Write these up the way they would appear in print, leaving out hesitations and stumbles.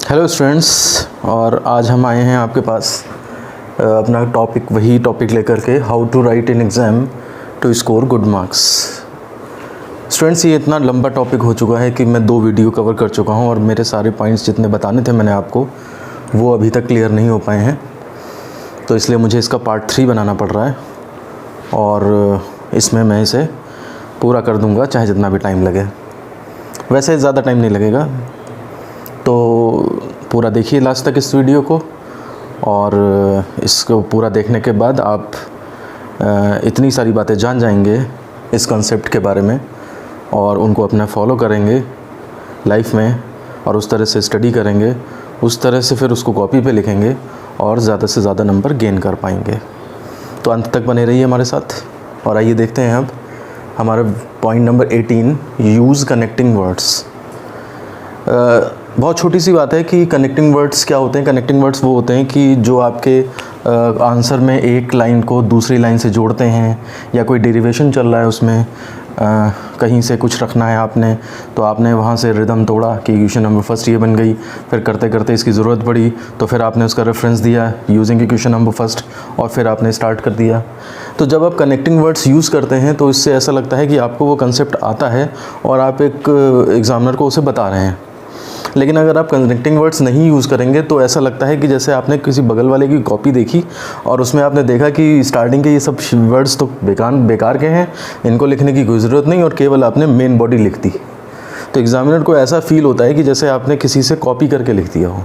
Hello students, और आज हम आए हैं आपके पास अपना वही टॉपिक लेकर के, how to write in exam to score good marks. Students, ये इतना लंबा टॉपिक हो चुका है कि मैं 2 वीडियो कवर कर चुका हूँ और मेरे सारे पॉइंट्स जितने बताने थे मैंने आपको, वो अभी तक क्लियर नहीं हो पाए हैं। तो इसलिए मुझे इसका पार्ट 3 बनाना पड़ रहा है और इसमें मैं इसे पूरा कर दूँगा चाहे जितना भी टाइम लगे। वैसे ज़्यादा टाइम नहीं लगेगा, तो पूरा देखिए लास्ट तक इस वीडियो को, और इसको पूरा देखने के बाद आप इतनी सारी बातें जान जाएंगे इस कॉन्सेप्ट के बारे में और उनको अपना फॉलो करेंगे लाइफ में, और उस तरह से स्टडी करेंगे, उस तरह से फिर उसको कॉपी पे लिखेंगे और ज़्यादा से ज़्यादा नंबर गेन कर पाएंगे। तो अंत तक बने रहिए हमारे साथ। और आइए देखते हैं अब हमारा point number 18, use connecting words. बहुत छोटी सी बात है कि कनेक्टिंग वर्ड्स क्या होते हैं। कनेक्टिंग वर्ड्स वो होते हैं कि जो आपके आंसर में एक लाइन को दूसरी लाइन से जोड़ते हैं, या कोई डेरिवेशन चल रहा है उसमें कहीं से कुछ रखना है आपने, तो आपने वहाँ से रिदम तोड़ा कि इक्वेशन नंबर फर्स्ट ये बन गई, फिर करते करते इसकी ज़रूरत पड़ी तो फिर आपने उसका रेफरेंस दिया यूजिंग इक्वेशन नंबर फर्स्ट, और फिर आपने स्टार्ट कर दिया। तो जब आप कनेक्टिंग वर्ड्स यूज़ करते हैं तो इससे ऐसा लगता है कि आपको वो कंसेप्ट आता है और आप एक एग्ज़ामिनर को उसे बता रहे हैं। लेकिन अगर आप कनेक्टिंग वर्ड्स नहीं यूज़ करेंगे तो ऐसा लगता है कि जैसे आपने किसी बगल वाले की कॉपी देखी और उसमें आपने देखा कि स्टार्टिंग के ये सब वर्ड्स तो बेकार के हैं, इनको लिखने की कोई ज़रूरत नहीं, और केवल आपने मेन बॉडी लिख दी। तो एग्ज़ामिनर को ऐसा फील होता है कि जैसे आपने किसी से कॉपी करके लिख दिया हो।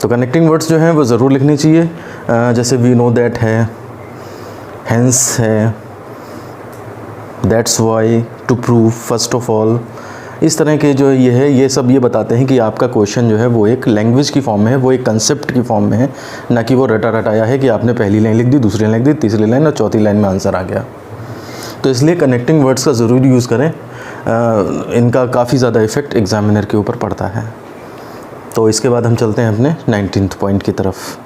तो कनेक्टिंग वर्ड्स जो हैं वो ज़रूर लिखनी चाहिए, जैसे वी नो दैट है, हेंस है, that's why, to prove, first of all. इस तरह के जो ये है, ये सब ये बताते हैं कि आपका क्वेश्चन जो है वो एक लैंग्वेज की फॉर्म में है, वो एक कंसेप्ट की फॉर्म में है, ना कि वो रटा रटाया है कि आपने पहली लाइन लिख दी, दूसरी लाइन लिख दी, तीसरी लाइन और चौथी लाइन में आंसर आ गया। तो इसलिए कनेक्टिंग वर्ड्स का ज़रूर यूज़ करें, इनका काफ़ी ज़्यादा इफ़ेक्ट एग्ज़ामिनर के ऊपर पड़ता है। तो इसके बाद हम चलते हैं अपने 19th पॉइंट की तरफ।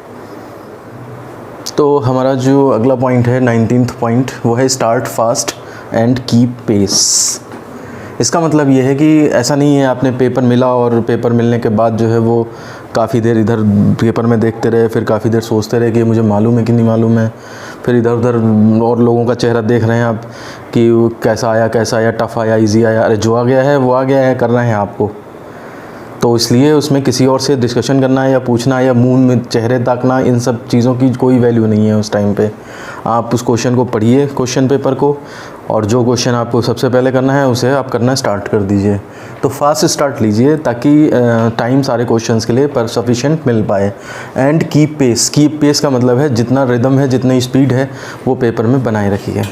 तो हमारा जो अगला पॉइंट है 19th पॉइंट, वो है start fast and keep pace. इसका मतलब ये है कि ऐसा नहीं है आपने पेपर मिला और पेपर मिलने के बाद जो है वो काफ़ी देर इधर पेपर में देखते रहे, फिर काफ़ी देर सोचते रहे कि मुझे मालूम है कि नहीं मालूम है, फिर इधर उधर और लोगों का चेहरा देख रहे हैं आप कि कैसा आया, टफ़ आया, इजी आया। अरे जो आ गया है वो आ गया है, करना है आपको। तो इसलिए उसमें किसी और से डिस्कशन करना है या पूछना है या मुंह में चेहरे ताकना, इन सब चीज़ों की कोई वैल्यू नहीं है उस टाइम पे। आप उस क्वेश्चन को पढ़िए, क्वेश्चन पेपर को, और जो क्वेश्चन आपको सबसे पहले करना है उसे आप करना स्टार्ट कर दीजिए। तो फास्ट स्टार्ट लीजिए ताकि टाइम सारे क्वेश्चंस के लिए पर सफिशिएंट मिल पाए। And keep pace. Keep pace का मतलब है जितना रिदम है, जितनी स्पीड है, वो पेपर में बनाए रखिए।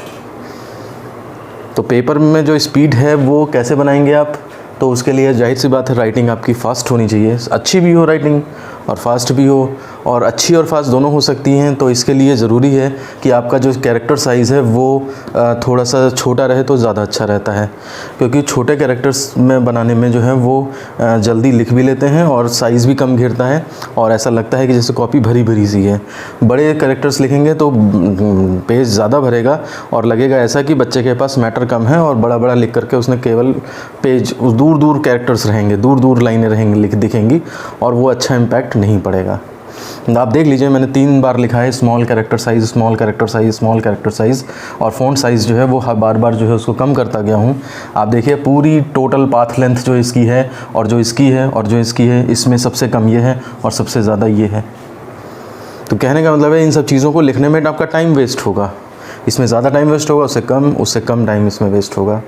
तो पेपर में जो स्पीड है वो कैसे बनाएंगे आप? तो उसके लिए जाहिर सी बात है राइटिंग आपकी फ़ास्ट होनी चाहिए, अच्छी भी हो राइटिंग और फास्ट भी हो, और अच्छी और फास्ट दोनों हो सकती हैं। तो इसके लिए ज़रूरी है कि आपका जो कैरेक्टर साइज़ है वो थोड़ा सा छोटा रहे तो ज़्यादा अच्छा रहता है, क्योंकि छोटे कैरेक्टर्स में बनाने में जो है वो जल्दी लिख भी लेते हैं और साइज़ भी कम घेरता है, और ऐसा लगता है कि जैसे कॉपी भरी भरी सी है। बड़े कैरेक्टर्स लिखेंगे तो पेज ज़्यादा भरेगा और लगेगा ऐसा कि बच्चे के पास मैटर कम है, और बड़ा बड़ा लिख करके उसने केवल पेज, दूर दूर कैरेक्टर्स रहेंगे, दूर दूर लाइनें रहेंगी, दिखेंगी, और वो अच्छा इम्पैक्ट नहीं पड़ेगा। आप देख लीजिए, मैंने 3 बार लिखा है small character size, small character size, small character size, और फ़ॉन्ट साइज़ जो है वो बार बार जो है उसको कम करता गया हूँ। आप देखिए पूरी टोटल पाथ लेंथ जो इसकी है और जो इसकी है और जो इसकी है, इसमें सबसे कम ये है और सबसे ज़्यादा ये है। तो कहने का मतलब है इन सब चीज़ों को लिखने में आपका टाइम वेस्ट होगा, इसमें ज़्यादा टाइम वेस्ट होगा, उससे कम टाइम इसमें वेस्ट होगा।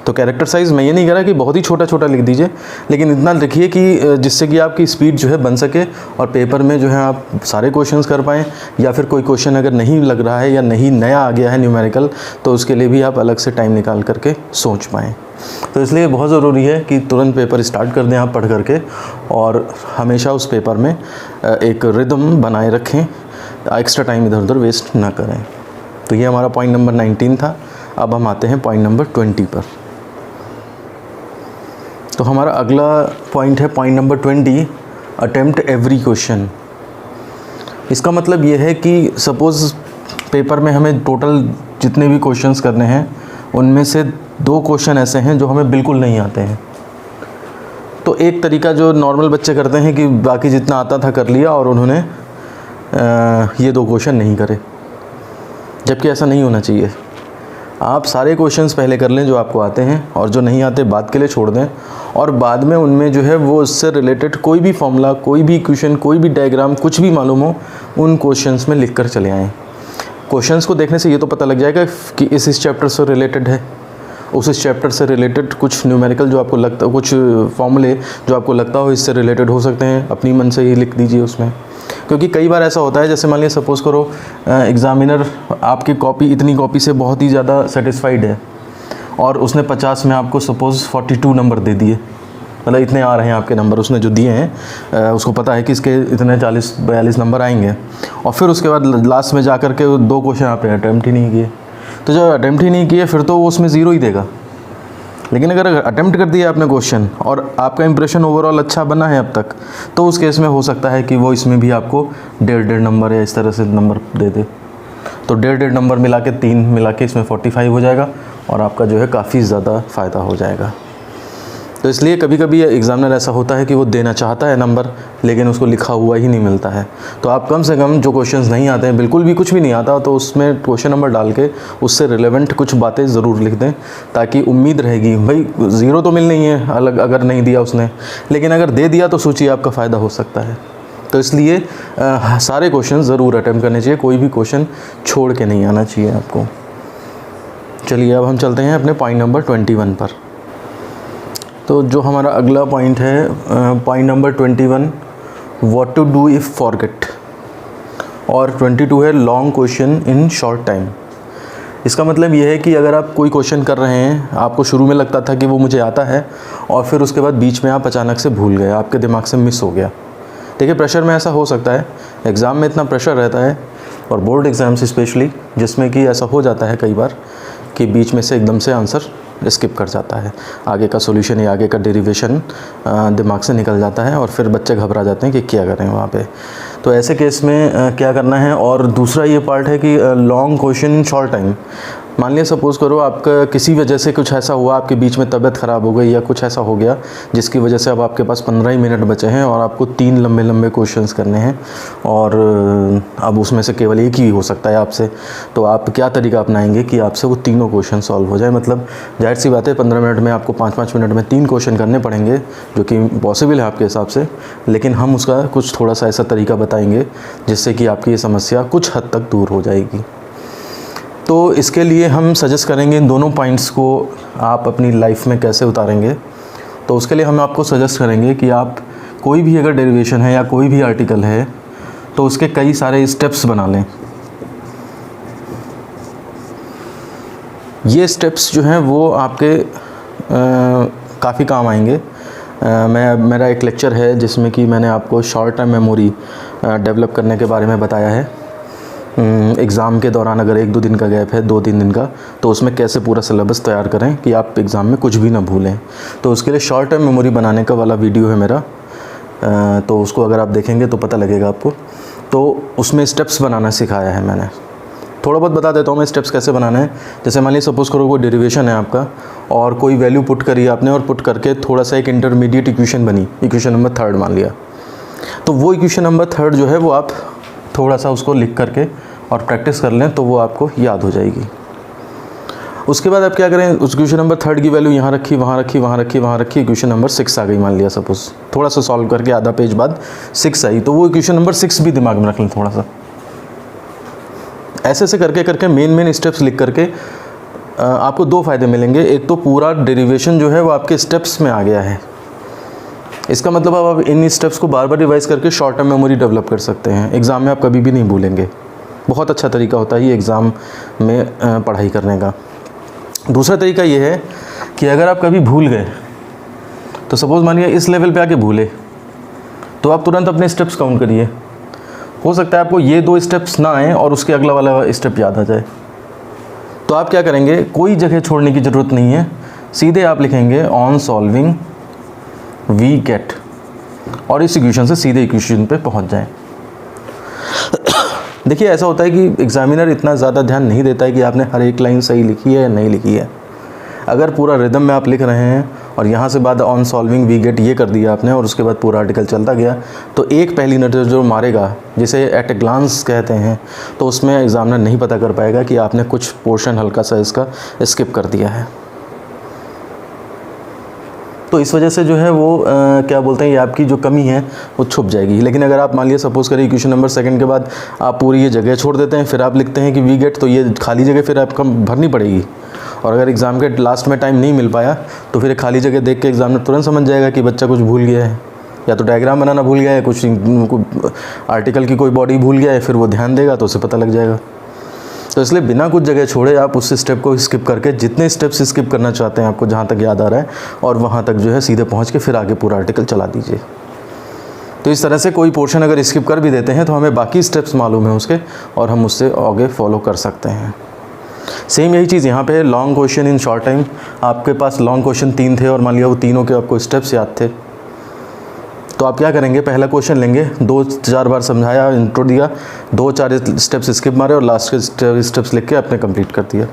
तो कैरेक्टर साइज़ मैं ये नहीं कह रहा कि बहुत ही छोटा छोटा लिख दीजिए, लेकिन इतना लिखिए कि जिससे कि आपकी स्पीड जो है बन सके और पेपर में जो है आप सारे क्वेश्चंस कर पाएँ, या फिर कोई क्वेश्चन अगर नहीं लग रहा है या नहीं नया आ गया है न्यूमेरिकल, तो उसके लिए भी आप अलग से टाइम निकाल करके सोच पाएँ। तो इसलिए बहुत ज़रूरी है कि तुरंत पेपर स्टार्ट कर दें आप पढ़ करके, और हमेशा उस पेपर में एक रिदम बनाए रखें, एक्स्ट्रा टाइम इधर उधर वेस्ट ना करें। तो ये हमारा पॉइंट नंबर 19 था। अब हम आते हैं पॉइंट नंबर 20 पर। तो हमारा अगला पॉइंट है point number 20, attempt every question. इसका मतलब ये है कि सपोज़ पेपर में हमें टोटल जितने भी क्वेश्चंस करने हैं उनमें से 2 क्वेश्चन ऐसे हैं जो हमें बिल्कुल नहीं आते हैं। तो एक तरीका जो नॉर्मल बच्चे करते हैं कि बाकी जितना आता था कर लिया और उन्होंने ये 2 क्वेश्चन नहीं करे, जबकि ऐसा नहीं होना चाहिए। आप सारे क्वेश्चंस पहले कर लें जो आपको आते हैं, और जो नहीं आते बाद के लिए छोड़ दें, और बाद में उनमें जो है वो उससे रिलेटेड कोई भी फॉर्मूला, कोई भी इक्वेशन, कोई भी डायग्राम, कुछ भी मालूम हो, उन क्वेश्चंस में लिख कर चले आएँ। क्वेश्चंस को देखने से ये तो पता लग जाएगा कि इस चैप्टर से रिलेटेड है, उस चैप्टर से रिलेटेड कुछ न्यूमेरिकल जो आपको लगता, कुछ फॉर्मूले जो आपको लगता हो इससे रिलेटेड हो सकते हैं, अपनी मन से ही लिख दीजिए उसमें। क्योंकि कई बार ऐसा होता है, जैसे मान लिया सपोज़ करो एग्ज़ामिनर आपकी कॉपी, इतनी कॉपी से बहुत ही ज़्यादा सेटिस्फाइड है और उसने 50 में आपको सपोज़ 42 नंबर दे दिए, मतलब इतने आ रहे हैं आपके नंबर उसने जो दिए हैं, उसको पता है कि इसके इतने 40-42 नंबर आएंगे, और फिर उसके बाद लास्ट में जा कर के 2 क्वेश्चन आपने अटैम्प्ट ही नहीं किए। तो जब अटैम्प्ट ही नहीं किए फिर तो वो उसमें 0 ही देगा। लेकिन अगर अटैम्प्ट कर दिया आपने क्वेश्चन और आपका इंप्रेशन ओवरऑल अच्छा बना है अब तक, तो उस केस में हो सकता है कि वो इसमें भी आपको 1.5 नंबर या इस तरह से नंबर दे दे। तो 1.5 नंबर मिला के 3 मिला के इसमें 45 हो जाएगा और आपका जो है काफ़ी ज़्यादा फ़ायदा हो जाएगा। तो इसलिए कभी कभी एग्ज़ामिनर ऐसा होता है कि वो देना चाहता है नंबर, लेकिन उसको लिखा हुआ ही नहीं मिलता है। तो आप कम से कम जो क्वेश्चंस नहीं आते हैं, बिल्कुल भी कुछ भी नहीं आता, तो उसमें क्वेश्चन नंबर डाल के उससे रिलेवेंट कुछ बातें ज़रूर लिख दें, ताकि उम्मीद रहेगी भाई 0 तो मिलनी है अलग, अगर नहीं दिया उसने, लेकिन अगर दे दिया तो सोचिए आपका फ़ायदा हो सकता है। तो इसलिए सारे क्वेश्चन ज़रूर अटैम्प्ट करने चाहिए, कोई भी क्वेश्चन छोड़ के नहीं आना चाहिए आपको। चलिए अब हम चलते हैं अपने पॉइंट नंबर 21 पर। तो जो हमारा अगला पॉइंट है, point number 21, what to do if forget, और 22 है long question in short time. इसका मतलब ये है कि अगर आप कोई क्वेश्चन कर रहे हैं, आपको शुरू में लगता था कि वो मुझे आता है, और फिर उसके बाद बीच में आप अचानक से भूल गए, आपके दिमाग से मिस हो गया। देखिए प्रेशर में ऐसा हो सकता है, एग्ज़ाम में इतना प्रेशर रहता है, और बोर्ड एग्ज़ाम्स स्पेशली, जिसमें कि ऐसा हो जाता है कई बार कि बीच में से एकदम से आंसर स्किप कर जाता है, आगे का सॉल्यूशन या आगे का डेरिवेशन दिमाग से निकल जाता है, और फिर बच्चे घबरा जाते हैं कि क्या करें वहाँ पे। तो ऐसे केस में क्या करना है। और दूसरा ये पार्ट है कि long question in short time. मान लिया सपोज़ करो आपका किसी वजह से कुछ ऐसा हुआ, आपके बीच में तबीयत ख़राब हो गई या कुछ ऐसा हो गया जिसकी वजह से अब आपके पास 15 ही मिनट बचे हैं और आपको 3 लंबे लंबे क्वेश्चंस करने हैं, और अब उसमें से केवल एक ही हो सकता है आपसे। तो आप क्या तरीका अपनाएंगे कि आपसे वो तीनों क्वेश्चन सॉल्व हो जाए। मतलब जाहिर सी बात है 15 मिनट में आपको 5-5 मिनट में 3 क्वेश्चन करने पड़ेंगे, जो कि पॉसिबल है आपके हिसाब से, लेकिन हम उसका कुछ थोड़ा सा ऐसा तरीका बताएंगे जिससे कि आपकी ये समस्या कुछ हद तक दूर हो जाएगी। तो इसके लिए हम सजेस्ट करेंगे इन दोनों पॉइंट्स को आप अपनी लाइफ में कैसे उतारेंगे। तो उसके लिए हम आपको सजेस्ट करेंगे कि आप कोई भी अगर डेरिवेशन है या कोई भी आर्टिकल है तो उसके कई सारे स्टेप्स बना लें। ये स्टेप्स जो हैं वो आपके काफ़ी काम आएंगे। मेरा एक लेक्चर है जिसमें कि मैंने आपको शॉर्ट टर्म मेमोरी डेवलप करने के बारे में बताया है। एग्ज़ाम के दौरान अगर 1-2 दिन का गैप है, 2-3 दिन का, तो उसमें कैसे पूरा सिलेबस तैयार करें कि आप एग्ज़ाम में कुछ भी ना भूलें। तो उसके लिए शॉर्ट टर्म मेमोरी बनाने का वाला वीडियो है मेरा, तो उसको अगर आप देखेंगे तो पता लगेगा आपको। तो उसमें स्टेप्स बनाना सिखाया है मैंने। थोड़ा बहुत बता देता हूँ मैं स्टेप्स कैसे बनाना है। जैसे मान लीजिए सपोज़ करो कोई डेरिवेशन है आपका और कोई वैल्यू पुट करी आपने, और पुट करके थोड़ा सा एक इंटरमीडिएट इक्वेशन बनी, इक्वेशन नंबर 3 मान लिया। तो वो इक्वेशन नंबर 3 जो है वो आप थोड़ा सा उसको लिख करके और प्रैक्टिस कर लें तो वो आपको याद हो जाएगी। उसके बाद आप क्या करें, उस इक्वेशन नंबर 3 की वैल्यू यहाँ रखी, वहाँ रखी, वहाँ रखी, वहाँ रखी, इक्वेशन नंबर 6 आ गई मान लिया सपोज़। थोड़ा सा सॉल्व करके आधा पेज बाद 6 आई, तो वो इक्वेशन नंबर 6 भी दिमाग में रख लें थोड़ा सा। ऐसे ऐसे करके करके मेन स्टेप्स लिख करके आपको 2 फ़ायदे मिलेंगे। एक तो पूरा डेरिवेशन जो है वो आपके स्टेप्स में आ गया है। इसका मतलब अब आप इन स्टेप्स को बार बार रिवाइज़ करके शॉर्ट टर्म मेमोरी डेवलप कर सकते हैं। एग्ज़ाम में आप कभी भी नहीं भूलेंगे। बहुत अच्छा तरीका होता है ये एग्ज़ाम में पढ़ाई करने का। दूसरा तरीका ये है कि अगर आप कभी भूल गए, तो सपोज़ मानिए इस लेवल पे आके भूले, तो आप तुरंत अपने स्टेप्स काउंट करिए। हो सकता है आपको ये 2 स्टेप्स ना आए और उसके अगला वाला स्टेप याद आ जाए। तो आप क्या करेंगे, कोई जगह छोड़ने की ज़रूरत नहीं है, सीधे आप लिखेंगे ऑन सॉल्विंग वी गेट, और इस इक्वेशन से सीधे इक्वेशन पे पहुंच जाएं। देखिए ऐसा होता है कि एग्जामिनर इतना ज़्यादा ध्यान नहीं देता है कि आपने हर एक लाइन सही लिखी है या नहीं लिखी है। अगर पूरा रिदम में आप लिख रहे हैं और यहाँ से बाद ऑन सॉल्विंग वी गेट ये कर दिया आपने और उसके बाद पूरा आर्टिकल चलता गया, तो एक पहली नज़र जो मारेगा जिसे एट ए ग्लांस कहते हैं, तो उसमें एग्जामिनर नहीं पता कर पाएगा कि आपने कुछ पोर्शन हल्का सा इसका स्किप कर दिया है। तो इस वजह से जो है वो क्या बोलते हैं, ये आपकी जो कमी है वो छुप जाएगी। लेकिन अगर आप मान लिया सपोज़ करिए क्वेश्चन नंबर 2 के बाद आप पूरी ये जगह छोड़ देते हैं, फिर आप लिखते हैं कि वी गेट, तो ये खाली जगह फिर आपको भरनी पड़ेगी। और अगर एग्ज़ाम के लास्ट में टाइम नहीं मिल पाया तो फिर खाली जगह देख के एग्जामिनर तुरंत समझ जाएगा कि बच्चा कुछ भूल गया है, या तो डायग्राम बनाना भूल गया है, कुछ आर्टिकल की कोई बॉडी भूल गया है, फिर वो ध्यान देगा तो उसे पता लग जाएगा। तो इसलिए बिना कुछ जगह छोड़े आप उस स्टेप को स्किप करके जितने स्टेप्स स्किप करना चाहते हैं आपको जहाँ तक याद आ रहा है, और वहाँ तक जो है सीधे पहुँच के फिर आगे पूरा आर्टिकल चला दीजिए। तो इस तरह से कोई पोर्शन अगर स्किप कर भी देते हैं तो हमें बाकी स्टेप्स मालूम है उसके, और हम उससे आगे फॉलो कर सकते हैं। सेम यही चीज़ यहाँ पे long question in short time, आपके पास लॉन्ग क्वेश्चन 3 थे और मान लिया वो तीनों के आपको स्टेप्स याद थे, तो आप क्या करेंगे, पहला क्वेश्चन लेंगे, 2-4 बार समझाया, इंट्रो दिया, 2-4 स्टेप्स स्किप मारे और लास्ट के स्टेप्स लिख के आपने कंप्लीट कर दिया।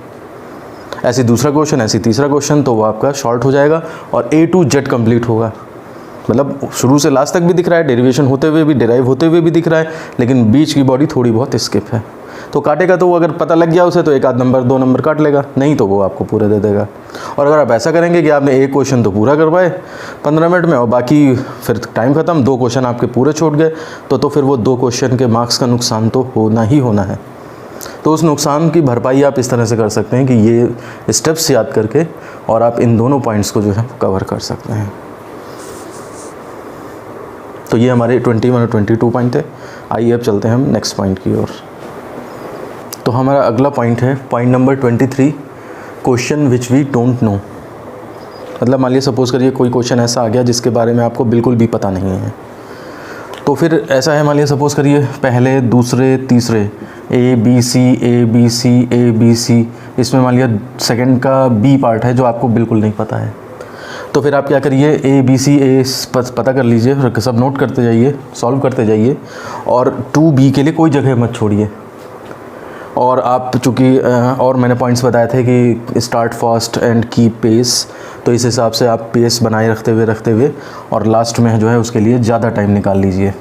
ऐसे दूसरा क्वेश्चन, ऐसे तीसरा क्वेश्चन, तो वो आपका शॉर्ट हो जाएगा और A to Z कंप्लीट होगा। मतलब शुरू से लास्ट तक भी दिख रहा है, डेरिवेशन होते हुए भी, डिराइव होते हुए भी दिख रहा है, लेकिन बीच की बॉडी थोड़ी बहुत स्किप है। तो काटेगा तो वो अगर पता लग गया उसे तो 1 आध नंबर 2 नंबर काट लेगा, नहीं तो वो आपको पूरे दे देगा। और अगर आप ऐसा करेंगे कि आपने एक क्वेश्चन तो पूरा करवाए 15 मिनट में और बाकी फिर टाइम ख़त्म, 2 क्वेश्चन आपके पूरे छूट गए, तो फिर वो 2 क्वेश्चन के मार्क्स का नुकसान तो होना ही होना है। तो उस नुकसान की भरपाई आप इस तरह से कर सकते हैं कि ये स्टेप्स याद करके, और आप इन दोनों पॉइंट्स को जो है कवर कर सकते हैं। तो ये हमारे 21 और 22 पॉइंट थे। आइए अब चलते हैं हम नेक्स्ट पॉइंट की ओर। तो हमारा अगला पॉइंट है point number 23, question which we don't know. मतलब मान लीजिए सपोज़ करिए कोई क्वेश्चन ऐसा आ गया जिसके बारे में आपको बिल्कुल भी पता नहीं है। तो फिर ऐसा है, मान लीजिए सपोज़ करिए पहले, दूसरे, तीसरे A B C, इसमें मान लिया सेकंड का B पार्ट है जो आपको बिल्कुल नहीं पता है। तो फिर आप क्या करिए, A पता कर लीजिए, फिर सब नोट करते जाइए, सॉल्व करते जाइए, और 2B के लिए कोई जगह मत छोड़िए। और आप चूँकि और मैंने पॉइंट्स बताए थे कि start fast and keep pace, तो इस हिसाब से आप पेस बनाए रखते हुए और लास्ट में जो है उसके लिए ज़्यादा टाइम निकाल लीजिए।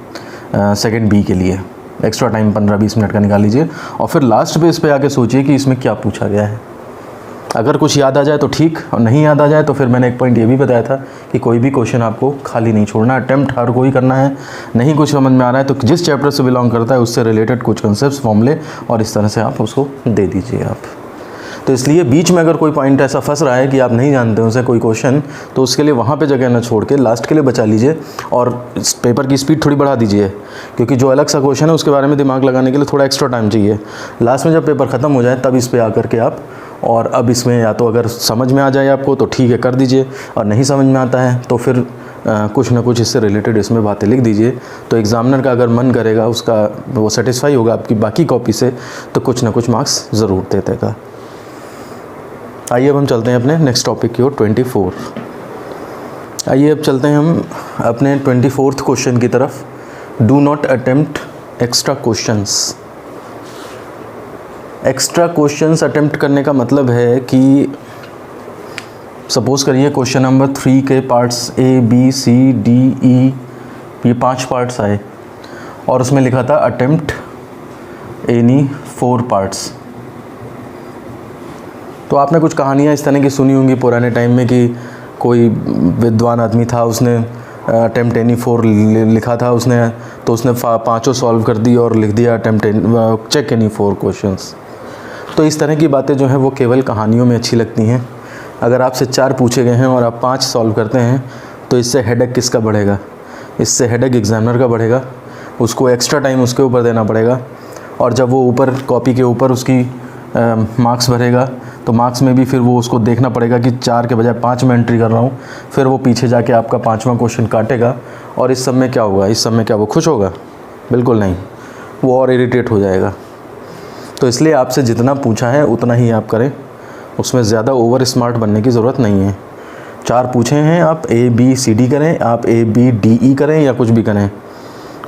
सेकंड B के लिए एक्स्ट्रा टाइम 15-20 मिनट का निकाल लीजिए, और फिर लास्ट पेज पे आके सोचिए कि इसमें क्या पूछा गया है। अगर कुछ याद आ जाए तो ठीक, और नहीं याद आ जाए तो फिर मैंने एक पॉइंट ये भी बताया था कि कोई भी क्वेश्चन आपको खाली नहीं छोड़ना, अटेम्प्ट हर कोई करना है। नहीं कुछ समझ में आ रहा है तो जिस चैप्टर से बिलोंग करता है उससे रिलेटेड कुछ कंसेप्ट, फॉर्मूले, और इस तरह से आप उसको दे दीजिए आप। तो इसलिए बीच में अगर कोई पॉइंट ऐसा फंस रहा है कि आप नहीं जानते उसे कोई क्वेश्चन, तो उसके लिए वहाँ पे जगह ना छोड़ के लास्ट के लिए बचा लीजिए, और इस पेपर की स्पीड थोड़ी बढ़ा दीजिए, क्योंकि जो अलग सा क्वेश्चन है उसके बारे में दिमाग लगाने के लिए थोड़ा एक्स्ट्रा टाइम चाहिए। लास्ट में जब पेपर ख़त्म हो जाए तब इस पर आकर के आप, और अब इसमें या तो अगर समझ में आ जाए आपको तो ठीक है कर दीजिए, और नहीं समझ में आता है तो फिर कुछ ना कुछ इससे रिलेटेड इसमें बातें लिख दीजिए। तो एग्ज़ामिनर का अगर मन करेगा, उसका वो सेटिस्फाई होगा आपकी बाकी कॉपी से, तो कुछ ना कुछ मार्क्स ज़रूर दे देगा। आइए अब हम चलते हैं अपने नेक्स्ट टॉपिक की ओर, 24। आइए अब चलते हैं हम अपने 24th क्वेश्चन की तरफ। Do not attempt extra questions. Extra questions attempt करने का मतलब है कि सपोज़ करिए क्वेश्चन नंबर 3 के parts A B C D E, ये 5 पार्ट्स आए, और उसमें लिखा था अटेम्प्ट एनी 4 पार्ट्स। तो आपने कुछ कहानियाँ इस तरह की सुनी होंगी पुराने टाइम में कि कोई विद्वान आदमी था, उसने अटेम्प्ट एनी 4 लिखा था उसने, तो उसने 5 सॉल्व कर दी और लिख दिया अटेम्प्ट चेक एनी 4 क्वेश्चंस। तो इस तरह की बातें जो हैं वो केवल कहानियों में अच्छी लगती हैं। अगर आपसे 4 पूछे गए हैं और आप 5 सॉल्व करते हैं तो इससे हेडेक किसका बढ़ेगा? इससे हेडेक एग्ज़ामिनर का बढ़ेगा, उसको एक्स्ट्रा टाइम उसके ऊपर देना पड़ेगा, और जब वो ऊपर कॉपी के ऊपर उसकी मार्क्स भरेगा तो मार्क्स में भी फिर वो उसको देखना पड़ेगा कि 4 के बजाय 5 में एंट्री कर रहा हूँ। फिर वो पीछे जाके आपका 5वां क्वेश्चन काटेगा, और इस सब में क्या होगा? इस सब में क्या वो खुश होगा? बिल्कुल नहीं, वो और इरिटेट हो जाएगा। तो इसलिए आपसे जितना पूछा है उतना ही आप करें, उसमें ज़्यादा ओवर स्मार्ट बनने की ज़रूरत नहीं है। 4 पूछे हैं, आप A B C D करें, आप A B D E करें या कुछ भी करें,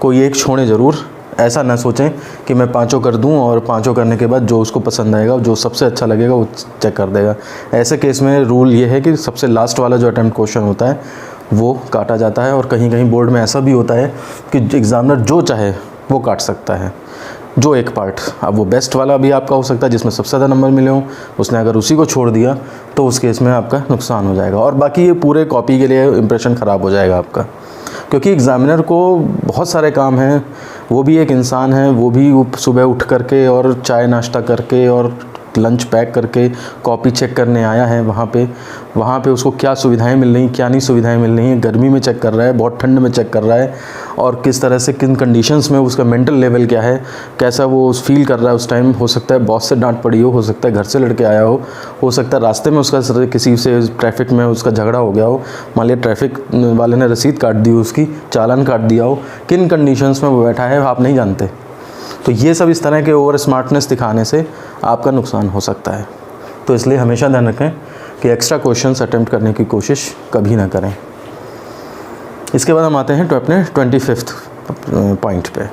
कोई एक छोड़ें ज़रूर, ऐसा ना सोचें कि मैं पाँचों कर दूं और पाँचों करने के बाद जो उसको पसंद आएगा, जो सबसे अच्छा लगेगा वो चेक कर देगा। ऐसे केस में रूल ये है कि सबसे लास्ट वाला जो अटेम्प्ट क्वेश्चन होता है वो काटा जाता है। और कहीं कहीं बोर्ड में ऐसा भी होता है कि एग्ज़ामिनर जो चाहे वो काट सकता है, जो एक पार्ट। अब वो बेस्ट वाला भी आपका हो सकता है जिसमें सबसे ज़्यादा नंबर मिले हों, उसने अगर उसी को छोड़ दिया तो उस केस में आपका नुकसान हो जाएगा। और बाकी ये पूरे कॉपी के लिए इंप्रेशन ख़राब हो जाएगा आपका, क्योंकि एग्ज़ामिनर को बहुत सारे काम हैं, वो भी एक इंसान है, वो भी सुबह उठ करके और चाय नाश्ता करके और लंच पैक करके कॉपी चेक करने आया है वहाँ पे उसको क्या सुविधाएं मिल रही, क्या नहीं सुविधाएं मिल रही हैं, गर्मी में चेक कर रहा है, बहुत ठंड में चेक कर रहा है, और किस तरह से किन कंडीशंस में उसका मेंटल लेवल क्या है, कैसा वो फील कर रहा है उस टाइम। हो सकता है बॉस से डांट पड़ी हो सकता है घर से लड़के आया हो सकता है रास्ते में उसका किसी से ट्रैफिक में उसका झगड़ा हो गया हो, मान लिया ट्रैफिक वाले ने रसीद काट दी, उसकी चालान काट दिया हो, किन कंडीशंस में वो बैठा है आप नहीं जानते। तो ये सब इस तरह के ओवर स्मार्टनेस दिखाने से आपका नुकसान हो सकता है। तो इसलिए हमेशा ध्यान रखें कि एक्स्ट्रा क्वेश्चंस अटेम्प्ट करने की कोशिश कभी ना करें। इसके बाद हम आते हैं तो अपने 25th पॉइंट पे।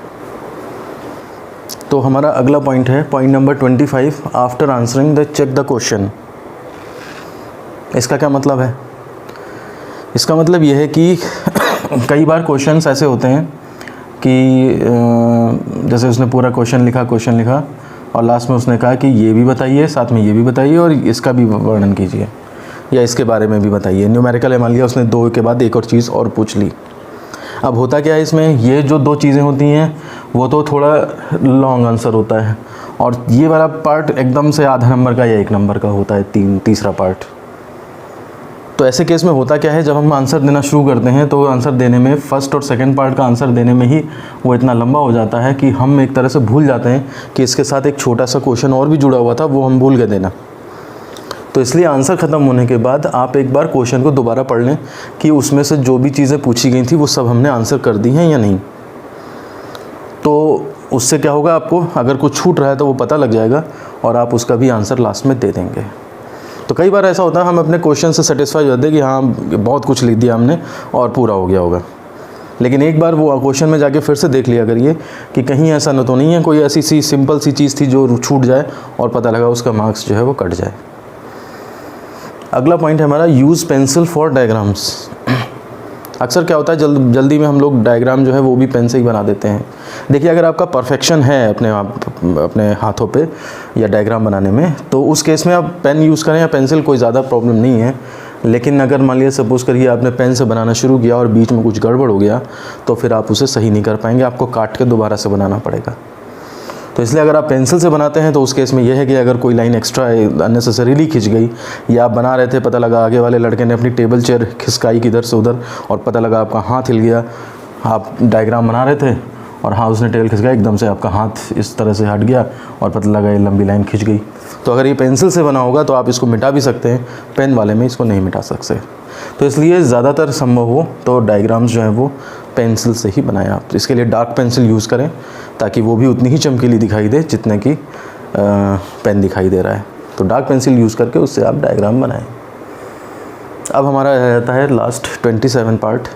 तो हमारा अगला पॉइंट है point number 25, after answering the check the question. इसका क्या मतलब है? इसका मतलब यह है कि कई बार क्वेश्चंस ऐसे होते हैं कि जैसे उसने पूरा क्वेश्चन लिखा और लास्ट में उसने कहा कि ये भी बताइए, साथ में ये भी बताइए और इसका भी वर्णन कीजिए या इसके बारे में भी बताइए। न्यूमेरिकल है मान लिया, उसने दो के बाद एक और चीज़ और पूछ ली। अब होता क्या है इसमें, ये जो दो चीज़ें होती हैं वो तो थोड़ा लॉन्ग आंसर होता है और ये वाला पार्ट एकदम से आधा नंबर का या 1 नंबर का होता है, तीसरा पार्ट। तो ऐसे केस में होता क्या है, जब हम आंसर देना शुरू करते हैं तो आंसर देने में फर्स्ट और सेकंड पार्ट का आंसर देने में ही वो इतना लंबा हो जाता है कि हम एक तरह से भूल जाते हैं कि इसके साथ एक छोटा सा क्वेश्चन और भी जुड़ा हुआ था, वो हम भूल गए देना। तो इसलिए आंसर ख़त्म होने के बाद आप एक बार क्वेश्चन को दोबारा पढ़ लें कि उसमें से जो भी चीज़ें पूछी गई थी वो सब हमने आंसर कर दी हैं या नहीं। तो उससे क्या होगा, आपको अगर कुछ छूट रहा है तो वो पता लग जाएगा और आप उसका भी आंसर लास्ट में दे देंगे। तो कई बार ऐसा होता है हम अपने क्वेश्चन से सेटिस्फाई हो जाते हैं कि हाँ बहुत कुछ लिख दिया हमने और पूरा हो गया होगा, लेकिन एक बार वो क्वेश्चन में जाके फिर से देख लिया करिए कि कहीं ऐसा न तो नहीं है कोई ऐसी सी सिंपल सी चीज़ थी जो छूट जाए और पता लगा उसका मार्क्स जो है वो कट जाए। अगला पॉइंट है हमारा यूज़ पेंसिल फॉर डायग्राम्स। अक्सर क्या होता है जल्दी में हम लोग डायग्राम जो है वो भी पेन से ही बना देते हैं। देखिए अगर आपका परफेक्शन है अपने हाथों पे या डायग्राम बनाने में तो उस केस में आप पेन यूज़ करें या पेंसिल, कोई ज़्यादा प्रॉब्लम नहीं है। लेकिन अगर मान लिया सपोज़ करिए आपने पेन से बनाना शुरू किया और बीच में कुछ गड़बड़ हो गया तो फिर आप उसे सही नहीं कर पाएंगे, आपको काट के दोबारा से बनाना पड़ेगा। तो इसलिए अगर आप पेंसिल से बनाते हैं तो उस केस में यह है कि अगर कोई लाइन एक्स्ट्रा अननेसेसरीली खिंच गई या आप बना रहे थे, पता लगा आगे वाले लड़के ने अपनी टेबल चेयर खिसकाई किधर से उधर और पता लगा आपका हाथ हिल गया, आप डायग्राम बना रहे थे और हाँ उसने टेबल खिसकाई, एकदम से आपका हाथ इस तरह से हट गया और पता लगा ये लंबी लाइन खिंच गई। तो अगर ये पेंसिल से बना होगा तो आप इसको मिटा भी सकते हैं, पेन वाले में इसको नहीं मिटा सकते। तो इसलिए ज़्यादातर संभव हो तो डायग्राम्स जो हैं वो पेंसिल से ही बनाएं आप। इसके लिए डार्क पेंसिल यूज़ करें ताकि वो भी उतनी ही चमकीली दिखाई दे जितने की पेन दिखाई दे रहा है। तो डार्क पेंसिल यूज़ करके उससे आप डायग्राम बनाएं। अब हमारा रहता है लास्ट 27 पार्ट,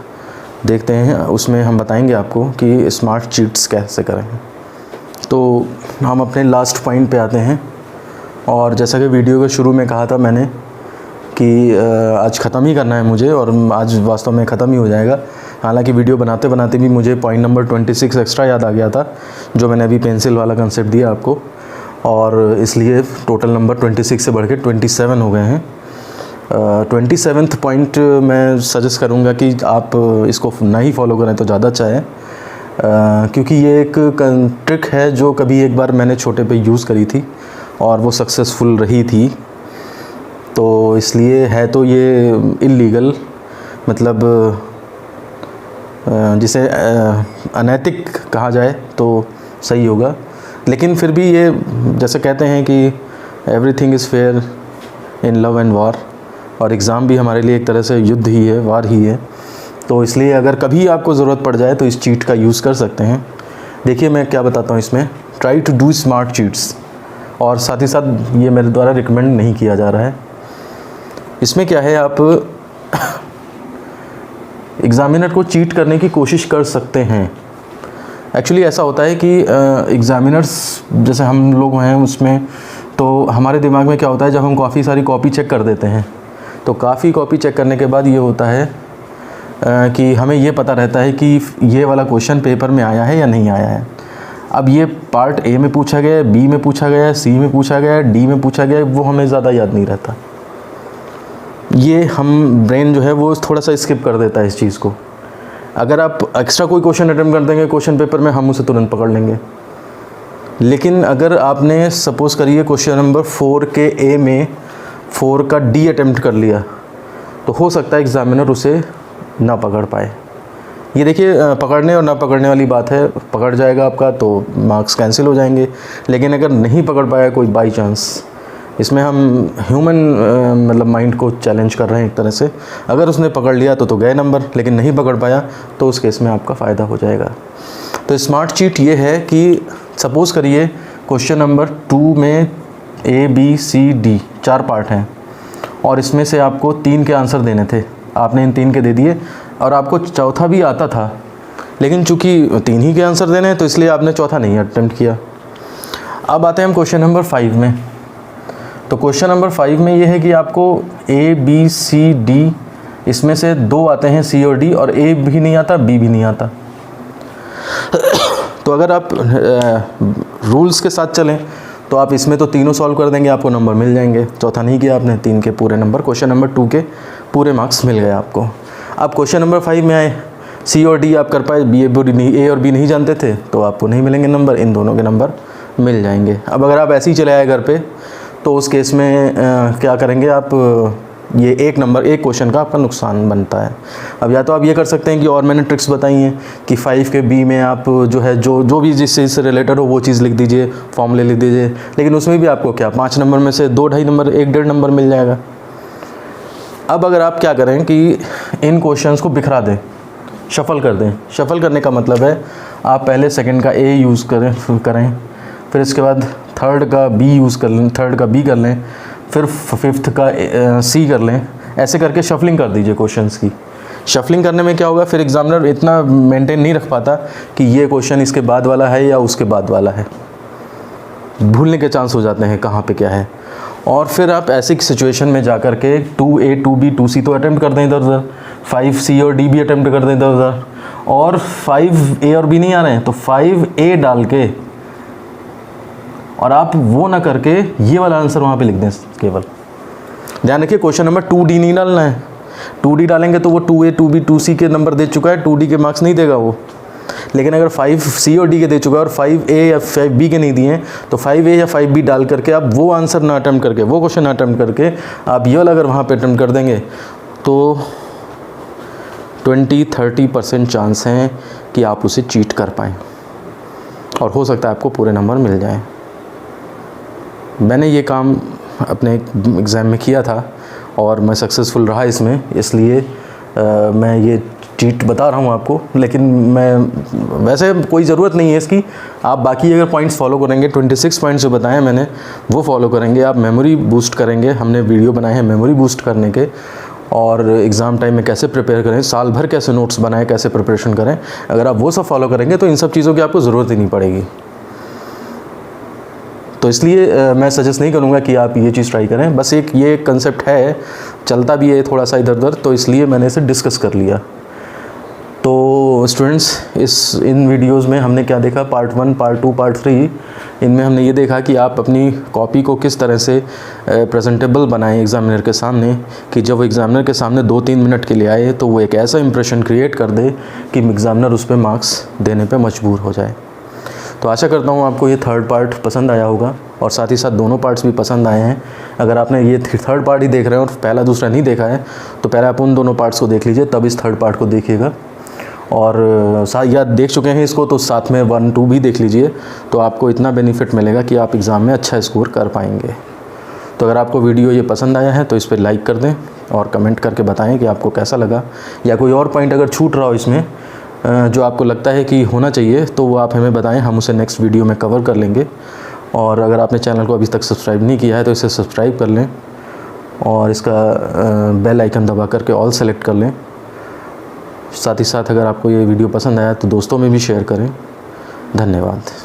देखते हैं उसमें हम बताएंगे आपको कि स्मार्ट चीट्स कैसे करें। तो हम अपने लास्ट पॉइंट पे आते हैं और जैसा कि वीडियो के शुरू में कहा था मैंने कि आज ख़त्म ही करना है मुझे और आज वास्तव में ख़त्म ही हो जाएगा। हालांकि वीडियो बनाते बनाते भी मुझे पॉइंट नंबर 26 एक्स्ट्रा याद आ गया था जो मैंने अभी पेंसिल वाला कंसेप्ट दिया आपको, और इसलिए टोटल नंबर 26 से बढ़ के 27 हो गए हैं। 27th पॉइंट मैं सजेस्ट करूँगा कि आप इसको ना ही फॉलो करें तो ज़्यादा अच्छा है, क्योंकि ये एक ट्रिक है जो कभी एक बार मैंने छोटे पे यूज़ करी थी और वो सक्सेसफुल रही थी। तो इसलिए है तो ये इल्लीगल, मतलब जिसे अनैतिक कहा जाए तो सही होगा, लेकिन फिर भी ये जैसे कहते हैं कि everything is fair in love and war, और एग्ज़ाम भी हमारे लिए एक तरह से युद्ध ही है, वार ही है। तो इसलिए अगर कभी आपको ज़रूरत पड़ जाए तो इस चीट का यूज़ कर सकते हैं। देखिए मैं क्या बताता हूँ इसमें, try to do smart cheats, और साथ ही साथ ये मेरे द्वारा रिकमेंड नहीं किया जा रहा है। इसमें क्या है, आप एग्ज़ामिनर को चीट करने की कोशिश कर सकते हैं, एक्चुअली ऐसा होता है कि एग्ज़ामिनर्स जैसे हम लोग हैं उसमें, तो हमारे दिमाग में क्या होता है, जब हम काफ़ी सारी कॉपी चेक कर देते हैं तो काफ़ी कॉपी चेक करने के बाद ये होता है कि हमें ये पता रहता है कि ये वाला क्वेश्चन पेपर में आया है या नहीं आया है। अब ये पार्ट ए में पूछा गया है, बी में पूछा गया है, सी में पूछा गया है, डी में पूछा गया है, वो हमें ज़्यादा याद नहीं रहता। ये हम ब्रेन जो है वो थोड़ा सा स्किप कर देता है इस चीज़ को। अगर आप एक्स्ट्रा कोई क्वेश्चन अटेम्प्ट कर देंगे क्वेश्चन पेपर में, हम उसे तुरंत पकड़ लेंगे। लेकिन अगर आपने सपोज़ करिए क्वेश्चन नंबर 4 के ए में 4 का डी अटेम्प्ट कर लिया, तो हो सकता है एग्ज़ामिनर उसे ना पकड़ पाए। ये देखिए पकड़ने और ना पकड़ने वाली बात है। पकड़ जाएगा आपका तो मार्क्स कैंसिल हो जाएंगे, लेकिन अगर नहीं पकड़ पाया कोई बाई चांस, इसमें हम ह्यूमन मतलब माइंड को चैलेंज कर रहे हैं एक तरह से। अगर उसने पकड़ लिया तो गए नंबर, लेकिन नहीं पकड़ पाया तो उस केस में आपका फ़ायदा हो जाएगा। तो स्मार्ट चीट ये है कि सपोज़ करिए क्वेश्चन नंबर 2 में A B C D 4 part हैं और इसमें से आपको 3 के आंसर देने थे, आपने इन 3 के दे दिए और आपको चौथा भी आता था, लेकिन चूंकि 3 ही के आंसर देने हैं तो इसलिए आपने चौथा नहीं अटेम्प्ट किया। अब आते हैं हम क्वेश्चन नंबर 5 में। तो क्वेश्चन नंबर 5 में ये है कि आपको A B C D इसमें से 2 आते हैं, C और D, और A भी नहीं आता, B भी नहीं आता। तो अगर आप रूल्स के साथ चलें तो आप इसमें तो तीनों सॉल्व कर देंगे, आपको नंबर मिल जाएंगे। चौथा नहीं किया आपने, 3 के पूरे नंबर, क्वेश्चन नंबर 2 के पूरे मार्क्स मिल गए आपको। आप क्वेश्चन नंबर 5 में आए, सी और डी आप कर पाए, ए और बी नहीं जानते थे तो आपको नहीं मिलेंगे नंबर, इन दोनों के नंबर मिल जाएंगे। अब अगर आप ऐसे ही चले आए घर पे तो उस केस में क्या करेंगे आप, ये एक क्वेश्चन का आपका नुकसान बनता है। अब या तो आप ये कर सकते हैं कि, और मैंने ट्रिक्स बताई हैं कि 5 के बी में आप जो है जो भी जिस चीज़ से रिलेटेड हो वो चीज़ लिख दीजिए, फॉर्मूले लिख दीजिए, लेकिन उसमें भी आपको क्या 5 नंबर में से 2-2.5 नंबर, 1-1.5 नंबर मिल जाएगा। अब अगर आप क्या करें कि इन क्वेश्चंस को बिखरा दें, शफ़ल कर दें। शफ़ल करने का मतलब है आप पहले सेकंड का ए यूज़ करें, फिर इसके बाद थर्ड का बी यूज़ कर लें, थर्ड का बी कर लें, फिर फिफ्थ का सी कर लें। ऐसे करके शफलिंग कर दीजिए क्वेश्चंस की। शफलिंग करने में क्या होगा, फिर एग्जामिनर इतना मेंटेन नहीं रख पाता कि ये क्वेश्चन इसके बाद वाला है या उसके बाद वाला है, भूलने के चांस हो जाते हैं कहाँ पे क्या है। और फिर आप ऐसी सिचुएशन में जा कर के 2A 2B 2C तो अटैम्प्ट कर दें इधर उधर, 5C और D भी अटैम्प्ट कर दें इधर उधर, और 5A और B नहीं आ रहे हैं तो 5A डाल के, और आप वो ना करके ये वाला आंसर वहाँ पे लिख दें केवल। ध्यान रखिए क्वेश्चन नंबर 2D नहीं डालना है। 2D डालेंगे तो वो 2A 2B 2C के नंबर दे चुका है, 2D के मार्क्स नहीं देगा वो। लेकिन अगर 5C और D के दे चुका है और 5A या 5B के नहीं दिए हैं तो 5A या 5B डाल करके आप वो आंसर ना अटैम्प्ट करके, वो क्वेश्चन ना अटैम्प्ट करके आप ये वाला अगर वहाँ पे अटैम्प्ट कर देंगे तो 20-30% चांस हैं कि आप उसे चीट कर पाएँ और हो सकता है आपको पूरे नंबर मिल जाएँ। मैंने ये काम अपने एग्ज़ाम में किया था और मैं सक्सेसफुल रहा इसमें, इसलिए मैं ये चीट बता रहा हूँ आपको। लेकिन मैं वैसे कोई ज़रूरत नहीं है इसकी, आप बाकी अगर पॉइंट्स फॉलो करेंगे, 26 पॉइंट्स जो बताए मैंने वो फॉलो करेंगे, आप मेमोरी बूस्ट करेंगे। हमने वीडियो बनाए हैं मेमोरी बूस्ट करने के, और एग्ज़ाम टाइम में कैसे प्रिपेयर करें, साल भर कैसे नोट्स बनाएं, कैसे प्रिपरेशन करें। अगर आप वो सब फॉलो करेंगे तो इन सब चीज़ों की आपको ज़रूरत ही नहीं पड़ेगी। तो इसलिए मैं सजेस्ट नहीं करूँगा कि आप ये चीज़ ट्राई करें। बस एक ये कंसेप्ट है, चलता भी है थोड़ा सा इधर उधर, तो इसलिए मैंने इसे डिस्कस कर लिया। तो स्टूडेंट्स, इन वीडियोस में हमने क्या देखा, पार्ट 1, पार्ट 2, पार्ट 3, इनमें हमने ये देखा कि आप अपनी कॉपी को किस तरह से प्रेजेंटेबल बनाएं एग्ज़ामिनर के सामने, कि जब वो एग्ज़ामिनर के सामने 2-3 मिनट के लिए आए तो वो एक ऐसा इंप्रेशन क्रिएट कर दे कि एग्ज़ामिनर उस पर मार्क्स देने पर मजबूर हो जाए। तो आशा करता हूँ आपको ये थर्ड पार्ट पसंद आया होगा, और साथ ही साथ दोनों पार्ट्स भी पसंद आए हैं। अगर आपने ये थर्ड पार्ट ही देख रहे हैं और पहला दूसरा नहीं देखा है तो पहले आप उन दोनों पार्ट्स को देख लीजिए, तब इस थर्ड पार्ट को देखिएगा। और या देख चुके हैं इसको तो साथ में 1, 2 भी देख लीजिए, तो आपको इतना बेनिफिट मिलेगा कि आप एग्ज़ाम में अच्छा स्कोर कर पाएंगे। तो अगर आपको वीडियो ये पसंद आया है तो इस पर लाइक कर दें और कमेंट करके बताएं कि आपको कैसा लगा, या कोई और पॉइंट अगर छूट रहा हो इसमें जो आपको लगता है कि होना चाहिए तो वो आप हमें बताएं, हम उसे नेक्स्ट वीडियो में कवर कर लेंगे। और अगर आपने चैनल को अभी तक सब्सक्राइब नहीं किया है तो इसे सब्सक्राइब कर लें और इसका बेल आइकन दबा करके ऑल सेलेक्ट कर लें। साथ ही साथ अगर आपको ये वीडियो पसंद आया तो दोस्तों में भी शेयर करें। धन्यवाद।